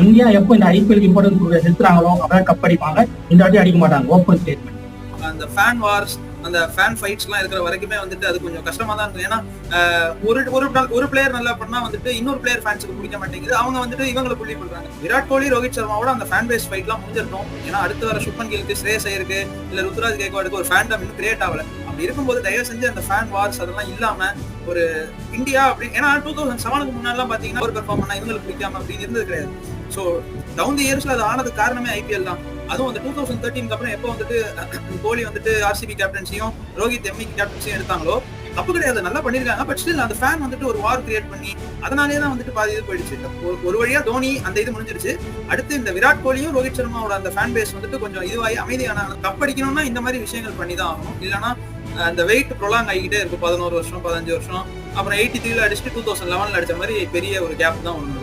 India எப்போ இந்த IPL importance செலுத்துறாங்களோ அப்பதான் கப் அடிப்பாங்க. இந்த வாட்டி அடிக்க மாட்டாங்க. Open statement. அந்த ஃபேன் வார்ஸ், அந்த ஃபேன் ஃபைட்ஸ் எல்லாம் இருக்கிற வரைக்குமே வந்துட்டு அது கொஞ்சம் கஷ்டமா தான் இருக்கும். ஏன்னா ஒரு பிளேயர் நல்லா பண்ணா வந்துட்டு இன்னொரு பிளேயர் ஃபேன்ஸுக்கு பிடிக்க மாட்டேங்குது. அவங்க வந்துட்டு இவங்களை புள்ளி பண்றாங்க. விராட் கோலி, ரோஹித் சர்மாவோட அந்த ஃபேன் பேஸ் ஃபைட் எல்லாம் முடிஞ்சிருக்கும். ஏன்னா அடுத்து வர சுப்மன் கில்க்கு, ஸ்ரேயஸ் ஐயருக்கு, இல்ல ருத்ராஜ் கேக்வாடுக்கு ஒரு ஃபேண்டம் இன்னும் கிரியேட் ஆகல. அப்படி இருக்கும்போது தயவு செஞ்சு அந்த ஃபேன் வார்ஸ் அதெல்லாம் இல்லாம ஒரு இந்தியா அப்படி, ஏன்னா 2007க்கு முன்னாடி பாத்தீங்கன்னா ஒரு பெர்ஃபார்ம் பண்ணா இவங்களுக்கு பிடிக்காம அப்படின்னு இருந்தது கிடையாது. ஸோ டவுன் தி இயர்ஸ்ல அது ஆனது காரணமே ஐபிஎல் தான். அதுவும் வந்து 2013 அப்புறம் எப்போ வந்துட்டு கோலி வந்துட்டு ஆர்சிபி கேப்டன்சியும் ரோஹித் எம்இ கேப்டன்சியும் எடுத்தாங்களோ தப்பு கிடையாது, நல்லா பண்ணிருக்காங்க. பட் ஸ்டில் அந்த ஃபேன் வந்துட்டு ஒரு வார் கிரியேட் பண்ணி அதனாலே தான் வந்துட்டு பாதி இது போயிடுச்சு. ஒரு வழியா தோனி அந்த இது முடிஞ்சிருச்சு. அடுத்து இந்த விராட் கோலியும் ரோஹித் சர்மாவோட அந்த ஃபேன் பேஸ் வந்துட்டு கொஞ்சம் இதுவாகி அமைதியான கப் அடிக்கணும்னா இந்த மாதிரி விஷயங்கள் பண்ணி தான் ஆகணும். இல்லைன்னா அந்த வெயிட் ப்ரொலாங் ஆகிக்கிட்டே இருக்கும். 11 வருஷம் 15 வருஷம், அப்புறம் 83ல அடிச்சுட்டு 2011ல அடிச்ச மாதிரி பெரிய ஒரு கேப் தான் ஒன்று.